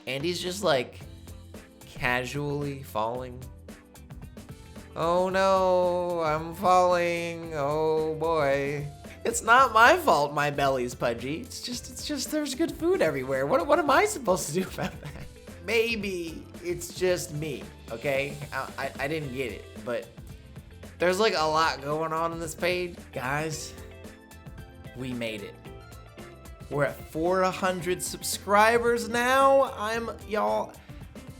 Andy's just like casually falling. Oh no, I'm falling. Oh boy. It's not my fault my belly's pudgy. It's just there's good food everywhere. What am I supposed to do about that? Maybe it's just me, okay? I didn't get it, but there's like a lot going on this page. Guys, we made it. We're at 400 subscribers now. Y'all,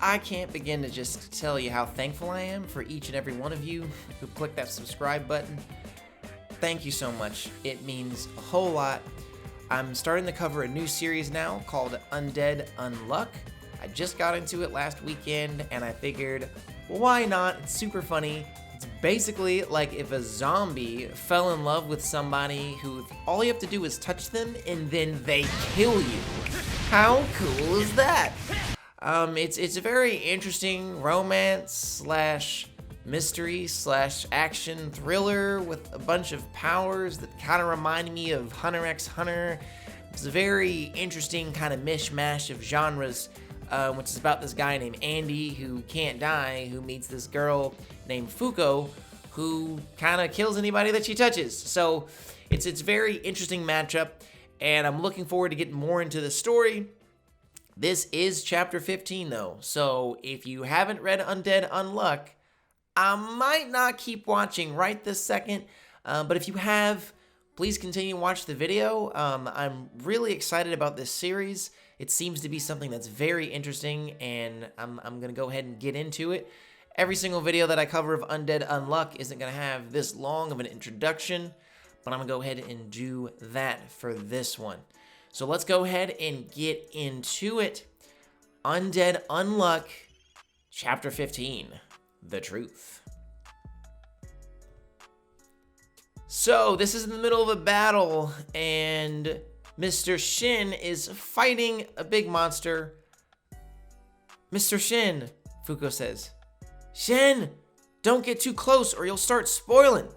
I can't begin to just tell you how thankful I am for each and every one of you who clicked that subscribe button. Thank you so much. It means a whole lot. I'm starting to cover a new series now called Undead Unluck. I just got into it last weekend and I figured, why not? It's super funny. It's basically like if a zombie fell in love with somebody who all you have to do is touch them and then they kill you. How cool is that? It's a very interesting romance slash mystery slash action thriller with a bunch of powers that kind of remind me of Hunter x Hunter. It's a very interesting kind of mishmash of genres, which is about this guy named Andy who can't die, who meets this girl named Fuko who kind of kills anybody that she touches. So it's very interesting matchup, and I'm looking forward to getting more into the story. This is chapter 15 though, so if you haven't read Undead Unluck, I might not keep watching right this second, but if you have, please continue to watch the video. I'm really excited about this series. It seems to be something that's very interesting, and I'm going to go ahead and get into it. Every single video that I cover of Undead Unluck isn't going to have this long of an introduction, but I'm going to go ahead and do that for this one. So let's go ahead and get into it. Undead Unluck, Chapter 15. The Truth. So this is in the middle of a battle, and Mr. Shin is fighting a big monster. Mr. Shin, Fuko says. Shin, don't get too close or you'll start spoiling.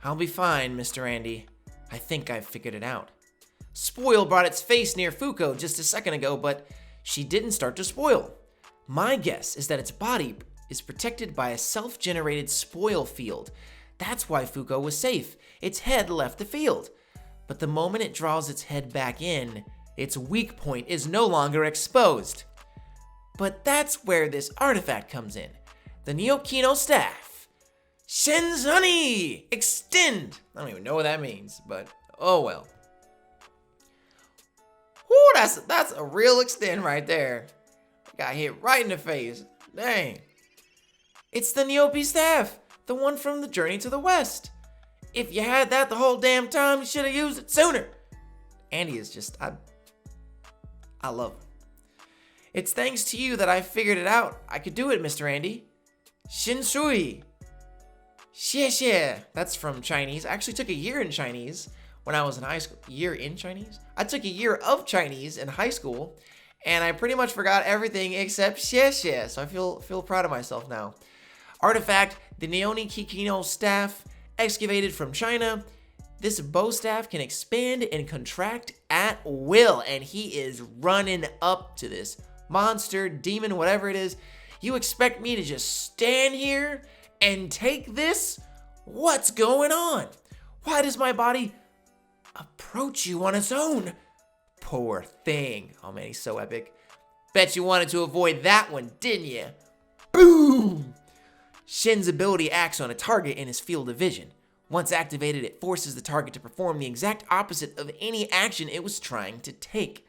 I'll be fine, Mr. Andy. I think I've figured it out. Spoil brought its face near Fuko just a second ago, but she didn't start to spoil. My guess is that its body is protected by a self-generated spoil field. That's why Fuko was safe. Its head left the field. But the moment it draws its head back in, its weak point is no longer exposed. But that's where this artifact comes in. The Neokino staff. Shenzani! Extend! I don't even know what that means, but oh well. Whoo, that's a real extend right there. Got hit right in the face. Dang. It's the Neopi staff, the one from the Journey to the West. If you had that the whole damn time, you should have used it sooner. Andy is just, I love him. It's thanks to you that I figured it out. I could do it, Mr. Andy. Shinshui. Xie. That's from Chinese. I actually took a year in Chinese when I was in high school. Year in Chinese? I took a year of Chinese in high school, and I pretty much forgot everything except xie. So I feel proud of myself now. Artifact, the Neoni Kikino staff, excavated from China. This bow staff can expand and contract at will, and he is running up to this monster, demon, whatever it is. You expect me to just stand here and take this? What's going on? Why does my body approach you on its own? Poor thing. Oh man, he's so epic. Bet you wanted to avoid that one, didn't you? Boom! Shin's ability acts on a target in his field of vision. Once activated, it forces the target to perform the exact opposite of any action it was trying to take.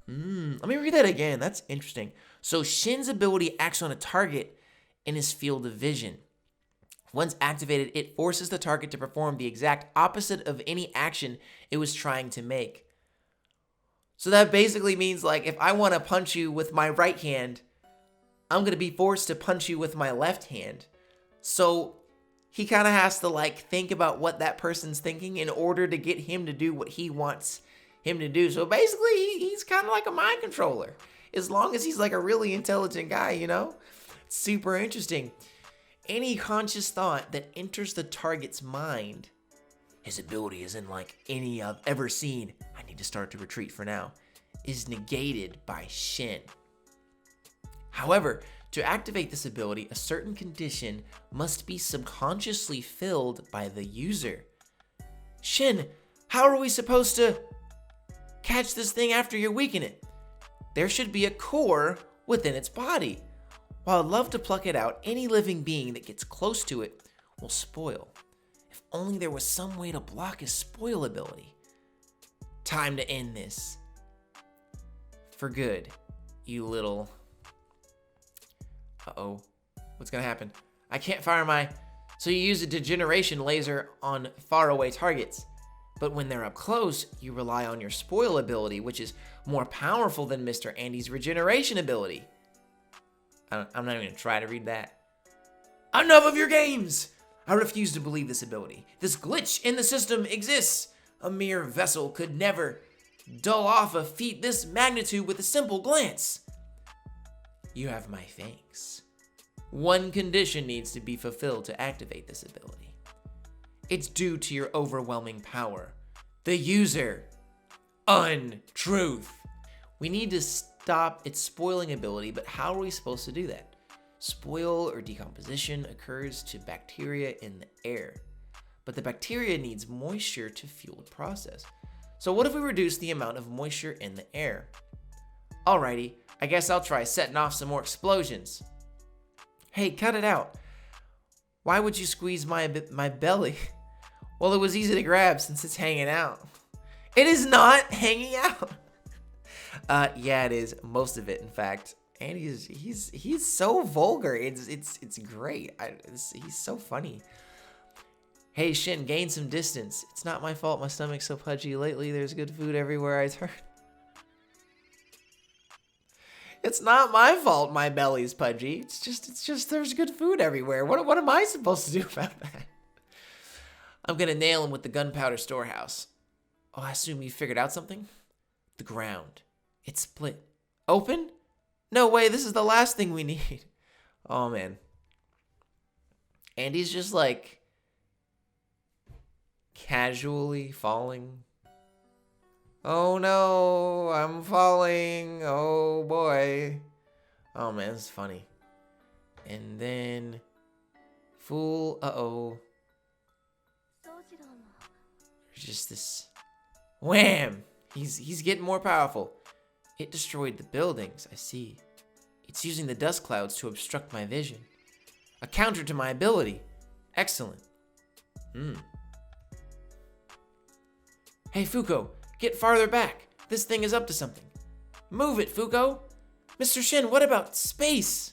Let me read that again. That's interesting. So Shin's ability acts on a target in his field of vision. Once activated, it forces the target to perform the exact opposite of any action it was trying to make. So that basically means, like, if I want to punch you with my right hand, I'm going to be forced to punch you with my left hand. So he kind of has to, like, think about what that person's thinking in order to get him to do what he wants him to do. So basically, he's kind of like a mind controller. As long as he's, like, a really intelligent guy, you know? It's super interesting. Any conscious thought that enters the target's mind, his ability isn't like any I've ever seen. I need to start to retreat for now. is negated by Shin. However, to activate this ability, a certain condition must be subconsciously filled by the user. Shin, how are we supposed to catch this thing after you weaken it? There should be a core within its body. While I'd love to pluck it out, any living being that gets close to it will spoil. If only there was some way to block his spoil ability. Time to end this. For good, you little... Uh-oh. What's gonna happen? I can't fire my... So you use a degeneration laser on faraway targets. But when they're up close, you rely on your spoil ability, which is more powerful than Mr. Andy's regeneration ability. I'm not even gonna try to read that. Enough of your games! I refuse to believe this ability. This glitch in the system exists. A mere vessel could never dull off a feat this magnitude with a simple glance. You have my thanks. One condition needs to be fulfilled to activate this ability. It's due to your overwhelming power. The user. Untruth. We need to stop its spoiling ability, but how are we supposed to do that? Spoil or decomposition occurs to bacteria in the air, but the bacteria needs moisture to fuel the process. So what if we reduce the amount of moisture in the air? Alrighty, I guess I'll try setting off some more explosions. Hey, cut it out. Why would you squeeze my belly? Well, it was easy to grab since it's hanging out. It is not hanging out. Yeah, it is. Most of it, in fact. And he's so vulgar. It's great. He's so funny. Hey, Shin, gain some distance. It's not my fault my stomach's so pudgy lately. There's good food everywhere I turn. It's not my fault my belly's pudgy. It's just there's good food everywhere. What am I supposed to do about that? I'm gonna nail him with the gunpowder storehouse. Oh, I assume you figured out something? The ground. It's split. Open? No way, this is the last thing we need. Oh, man. Andy's just like casually falling. Oh no, I'm falling. Oh boy. Oh man, this is funny. And then fool, uh-oh. There's just this wham. He's getting more powerful. It destroyed the buildings, I see. It's using the dust clouds to obstruct my vision. A counter to my ability. Excellent. Hey Fuko, get farther back. This thing is up to something. Move it, Fuko. Mr. Shin, what about space?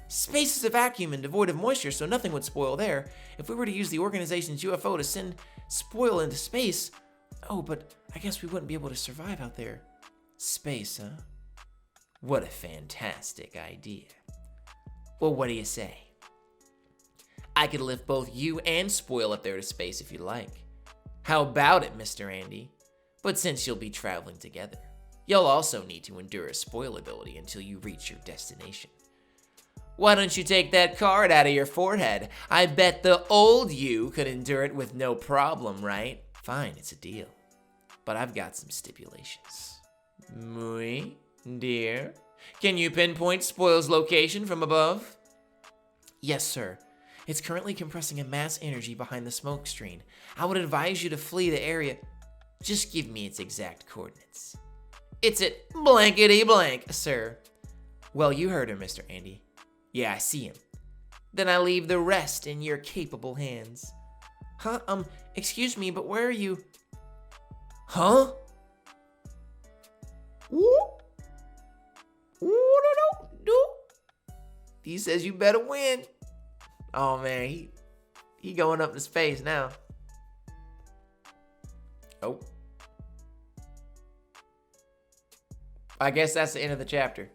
Space is a vacuum and devoid of moisture, so nothing would spoil there. If we were to use the organization's UFO to send spoil into space, oh, but I guess we wouldn't be able to survive out there. Space, huh? What a fantastic idea. Well, what do you say? I could lift both you and spoil up there to space if you like. How about it, Mr. Andy? But since you'll be traveling together, you'll also need to endure a spoil ability until you reach your destination. Why don't you take that card out of your forehead? I bet the old you could endure it with no problem, right? Fine, it's a deal. But I've got some stipulations. Oui, dear. Can you pinpoint Spoil's location from above? Yes, sir. It's currently compressing a mass energy behind the smoke screen. I would advise you to flee the area. Just give me its exact coordinates. It's at blankety blank, sir. Well, you heard her, Mr. Andy. Yeah, I see him. Then I leave the rest in your capable hands. Huh? Excuse me, but where are you? Huh? Ooh. Ooh, no. He says you better win. Oh man, he going up to space now. Oh. I guess that's the end of the chapter.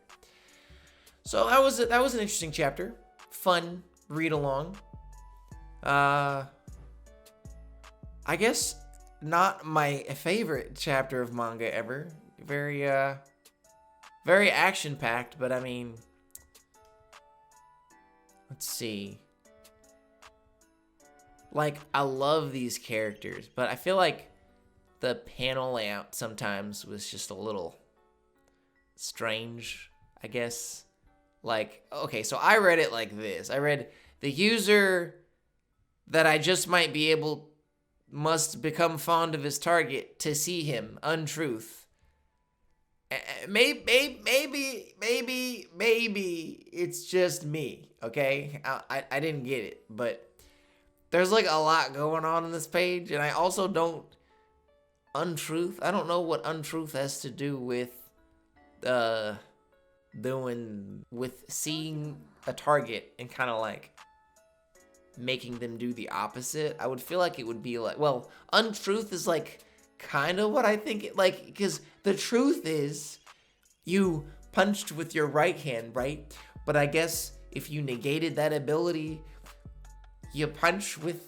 So that was an interesting chapter. Fun read along. I guess not my favorite chapter of manga ever. Very action packed, but I mean, let's see. Like, I love these characters, but I feel like the panel layout sometimes was just a little strange, I guess. Like, okay, so I read it like this. I read the user that I just might be able must become fond of his target to see him. Untruth. Maybe it's just me, okay? I didn't get it, but there's like a lot going on this page, and I also don't... Untruth? I don't know what untruth has to do with, with seeing a target and kind of like making them do the opposite. I would feel like it would be like, well, untruth is like kind of what I think it, like, because the truth is you punched with your right hand, right? But I guess if you negated that ability, you punch with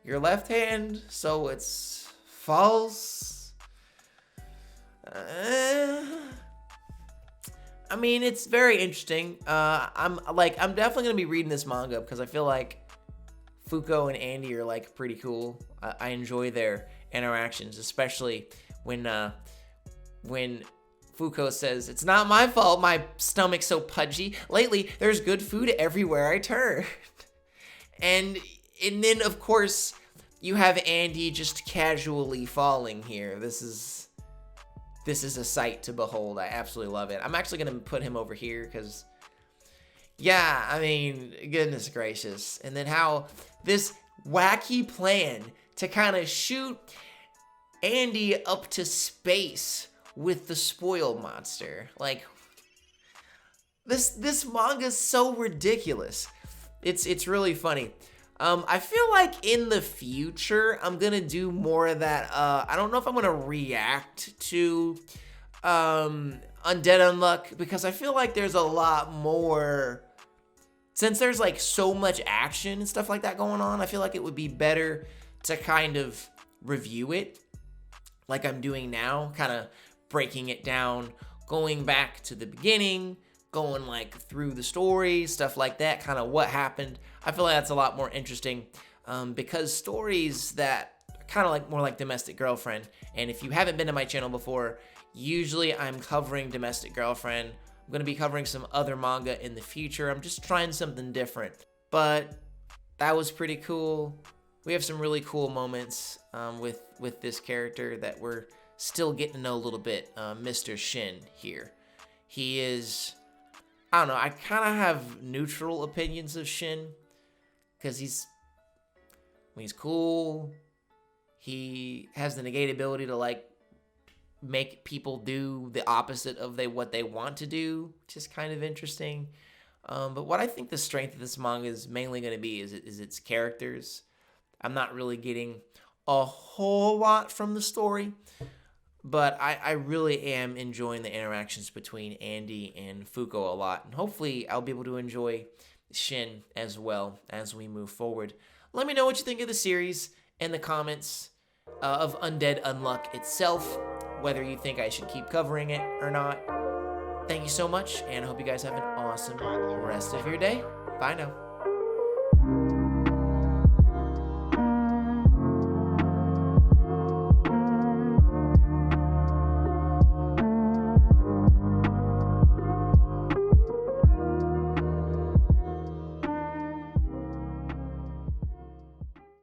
your left hand, so it's false. I mean, it's very interesting. I'm definitely gonna be reading this manga because I feel like Fuko and Andy are like pretty cool. I enjoy their interactions, especially when Fuko says, "It's not my fault my stomach's so pudgy. Lately, there's good food everywhere I turn." And then of course you have Andy just casually falling here. This is a sight to behold. I absolutely love it. I'm actually gonna put him over here because, yeah, I mean, goodness gracious. And then how this wacky plan to kind of shoot Andy up to space with the spoil monster. Like, this manga's so ridiculous. It's really funny. I feel like in the future, I'm gonna do more of that. I don't know if I'm gonna react to Undead Unluck, because I feel like there's a lot more, since there's like so much action and stuff like that going on. I feel like it would be better to kind of review it like I'm doing now, kind of breaking it down, going back to the beginning, going like through the story, stuff like that, kind of what happened. I feel like that's a lot more interesting, because stories that kind of like more like Domestic Girlfriend, and if you haven't been to my channel before, usually I'm covering Domestic Girlfriend. I'm going to be covering some other manga in the future. I'm just trying something different, but that was pretty cool. We have some really cool moments with this character that we're still getting to know a little bit, Mr. Shin here. He is, I don't know, I kind of have neutral opinions of Shin, because he's cool. He has the negate ability to like make people do the opposite of what they want to do, which is kind of interesting. But what I think the strength of this manga is mainly going to be is its characters. I'm not really getting a whole lot from the story, but I really am enjoying the interactions between Andy and Fuko a lot. And hopefully I'll be able to enjoy Shin as well as we move forward. Let me know what you think of the series in the comments of Undead Unluck itself, whether you think I should keep covering it or not. Thank you so much, and I hope you guys have an awesome rest of your day. Bye now.